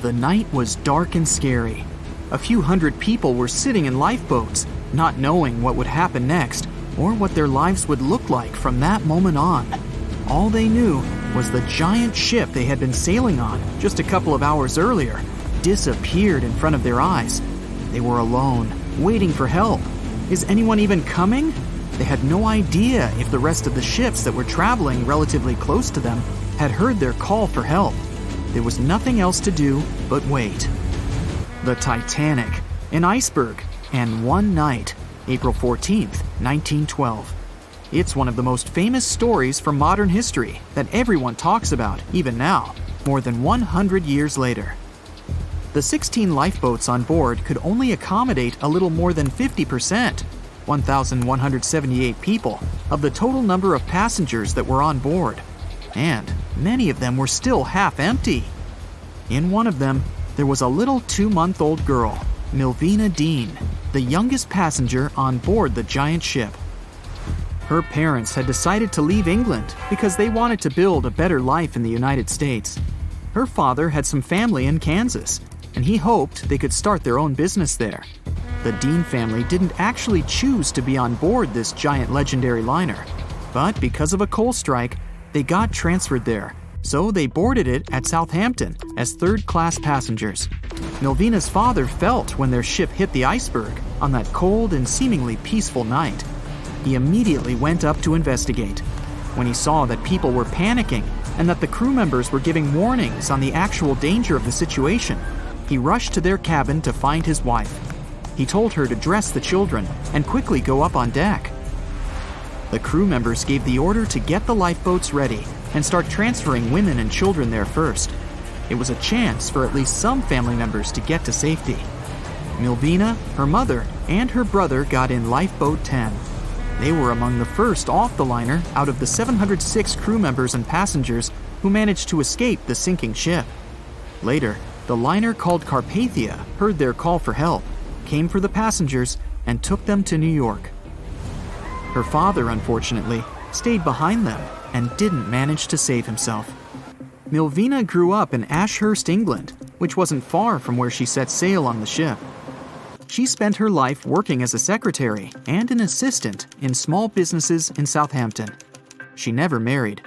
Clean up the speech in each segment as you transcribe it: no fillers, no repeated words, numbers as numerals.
The night was dark and scary. A few hundred people were sitting in lifeboats, not knowing what would happen next or what their lives would look like from that moment on. All they knew was the giant ship they had been sailing on just a couple of hours earlier disappeared in front of their eyes. They were alone, waiting for help. Is anyone even coming? They had no idea if the rest of the ships that were traveling relatively close to them had heard their call for help. There was nothing else to do but wait. The Titanic, an iceberg, and one night, April 14th, 1912. It's one of the most famous stories from modern history that everyone talks about, even now, more than 100 years later. The 16 lifeboats on board could only accommodate a little more than 50%, 1,178 people, of the total number of passengers that were on board. And many of them were still half empty. In one of them, there was a little 2-month-old girl, Millvina Dean, the youngest passenger on board the giant ship. Her parents had decided to leave England because they wanted to build a better life in the United States. Her father had some family in Kansas, and he hoped they could start their own business there. The Dean family didn't actually choose to be on board this giant legendary liner, but because of a coal strike, they got transferred there, so they boarded it at Southampton as third-class passengers. Millvina's father felt when their ship hit the iceberg on that cold and seemingly peaceful night. He immediately went up to investigate. When he saw that people were panicking and that the crew members were giving warnings on the actual danger of the situation, he rushed to their cabin to find his wife. He told her to dress the children and quickly go up on deck. The crew members gave the order to get the lifeboats ready and start transferring women and children there first. It was a chance for at least some family members to get to safety. Millvina, her mother, and her brother got in Lifeboat 10. They were among the first off the liner out of the 706 crew members and passengers who managed to escape the sinking ship. Later, the liner called Carpathia heard their call for help, came for the passengers, and took them to New York. Her father, unfortunately, stayed behind them and didn't manage to save himself. Millvina grew up in Ashurst, England, which wasn't far from where she set sail on the ship. She spent her life working as a secretary and an assistant in small businesses in Southampton. She never married.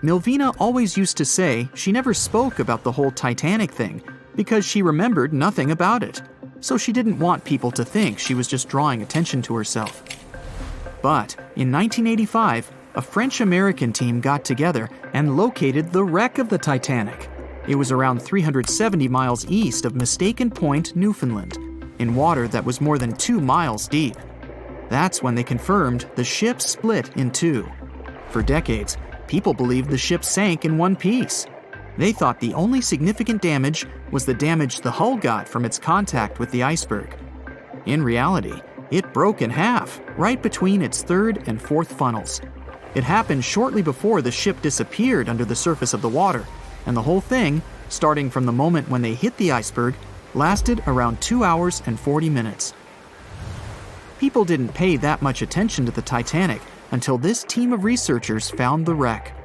Millvina always used to say she never spoke about the whole Titanic thing because she remembered nothing about it, so she didn't want people to think she was just drawing attention to herself. But in 1985, a French-American team got together and located the wreck of the Titanic. It was around 370 miles east of Mistaken Point, Newfoundland, in water that was more than 2 miles deep. That's when they confirmed the ship split in two. For decades, people believed the ship sank in one piece. They thought the only significant damage was the damage the hull got from its contact with the iceberg. In reality, it broke in half, right between its third and fourth funnels. It happened shortly before the ship disappeared under the surface of the water, and the whole thing, starting from the moment when they hit the iceberg, lasted around 2 hours and 40 minutes. People didn't pay that much attention to the Titanic until this team of researchers found the wreck.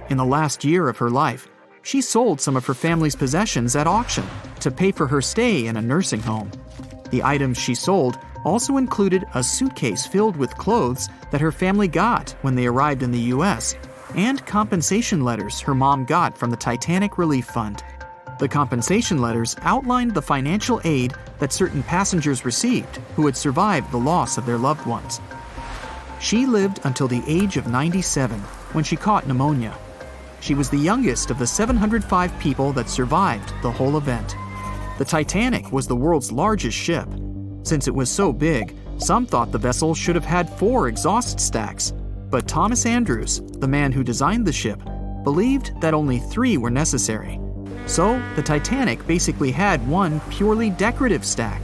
In the last year of her life, she sold some of her family's possessions at auction to pay for her stay in a nursing home. The items she sold also included a suitcase filled with clothes that her family got when they arrived in the U.S., and compensation letters her mom got from the Titanic Relief Fund. The compensation letters outlined the financial aid that certain passengers received who had survived the loss of their loved ones. She lived until the age of 97 when she caught pneumonia. She was the youngest of the 705 people that survived the whole event. The Titanic was the world's largest ship. Since it was so big, some thought the vessel should have had 4 exhaust stacks. But Thomas Andrews, the man who designed the ship, believed that only 3 were necessary. So, the Titanic basically had one purely decorative stack.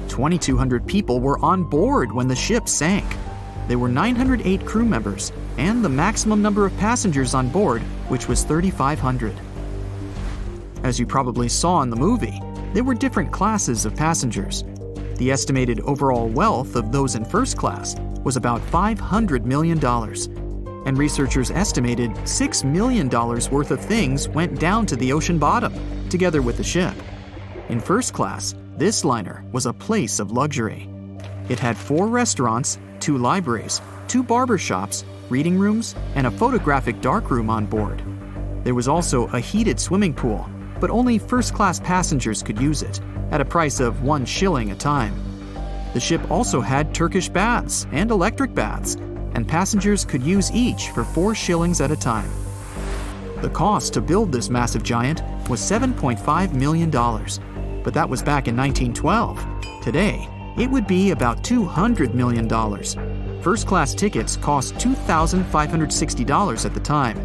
2,200 people were on board when the ship sank. There were 908 crew members, and the maximum number of passengers on board, which was 3,500. As you probably saw in the movie, there were different classes of passengers. The estimated overall wealth of those in first class was about $500 million. and researchers estimated $6 million worth of things went down to the ocean bottom, together with the ship. In first class, this liner was a place of luxury. It had 4 restaurants, 2 libraries, 2 barber shops, reading rooms, and a photographic darkroom on board. There was also a heated swimming pool, but only first-class passengers could use it, at a price of 1 shilling a time. The ship also had Turkish baths and electric baths, and passengers could use each for 4 shillings at a time. The cost to build this massive giant was $7.5 million, but that was back in 1912. Today, it would be about $200 million. First-class tickets cost $2,560 at the time,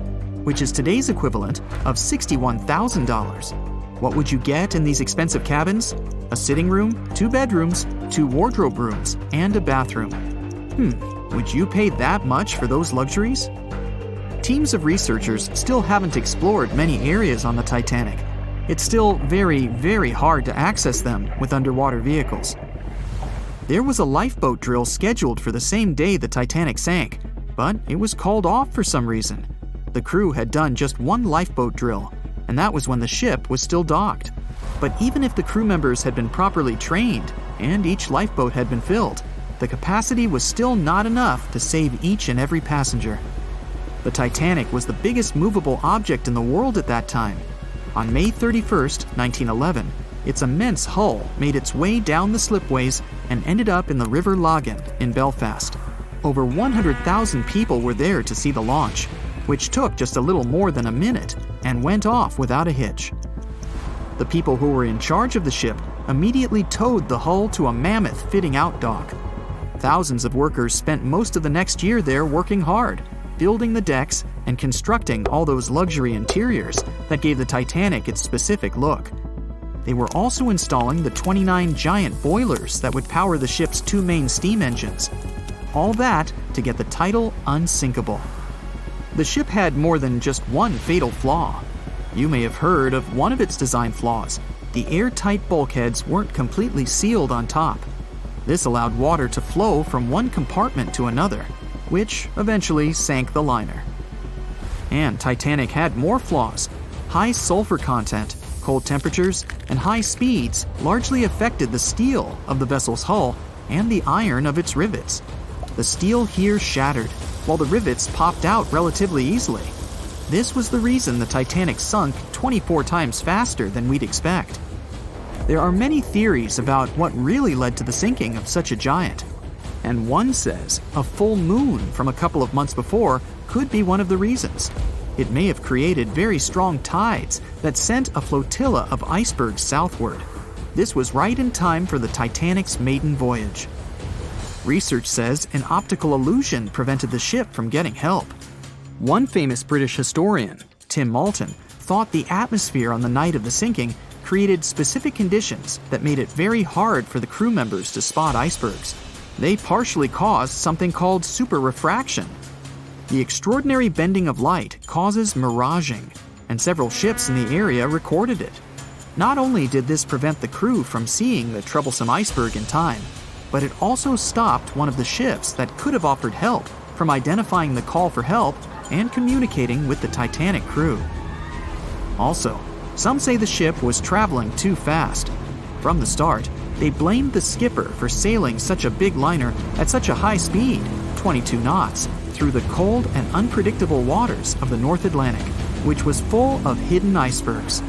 which is today's equivalent of $61,000. What would you get in these expensive cabins? A sitting room, 2 bedrooms, 2 wardrobe rooms, and a bathroom. Would you pay that much for those luxuries? Teams of researchers still haven't explored many areas on the Titanic. It's still very, very hard to access them with underwater vehicles. There was a lifeboat drill scheduled for the same day the Titanic sank, but it was called off for some reason. The crew had done just 1 lifeboat drill, and that was when the ship was still docked. But even if the crew members had been properly trained and each lifeboat had been filled, the capacity was still not enough to save each and every passenger. The Titanic was the biggest movable object in the world at that time. On May 31st, 1911, its immense hull made its way down the slipways and ended up in the River Lagan in Belfast. Over 100,000 people were there to see the launch, which took just a little more than a minute and went off without a hitch. The people who were in charge of the ship immediately towed the hull to a mammoth fitting-out dock. Thousands of workers spent most of the next year there working hard, building the decks and constructing all those luxury interiors that gave the Titanic its specific look. They were also installing the 29 giant boilers that would power the ship's 2 main steam engines. All that to get the title unsinkable. The ship had more than just one fatal flaw. You may have heard of one of its design flaws. The airtight bulkheads weren't completely sealed on top. This allowed water to flow from one compartment to another, which eventually sank the liner. And Titanic had more flaws. High sulfur content, cold temperatures, and high speeds largely affected the steel of the vessel's hull and the iron of its rivets. The steel here shattered, while the rivets popped out relatively easily. This was the reason the Titanic sunk 24 times faster than we'd expect. There are many theories about what really led to the sinking of such a giant. And one says a full moon from a couple of months before could be one of the reasons. It may have created very strong tides that sent a flotilla of icebergs southward. This was right in time for the Titanic's maiden voyage. Research says an optical illusion prevented the ship from getting help. One famous British historian, Tim Moulton, thought the atmosphere on the night of the sinking created specific conditions that made it very hard for the crew members to spot icebergs. They partially caused something called superrefraction. The extraordinary bending of light causes miraging, and several ships in the area recorded it. Not only did this prevent the crew from seeing the troublesome iceberg in time, but it also stopped one of the ships that could have offered help from identifying the call for help and communicating with the Titanic crew. Also, some say the ship was traveling too fast. From the start, they blamed the skipper for sailing such a big liner at such a high speed, 22 knots, through the cold and unpredictable waters of the North Atlantic, which was full of hidden icebergs.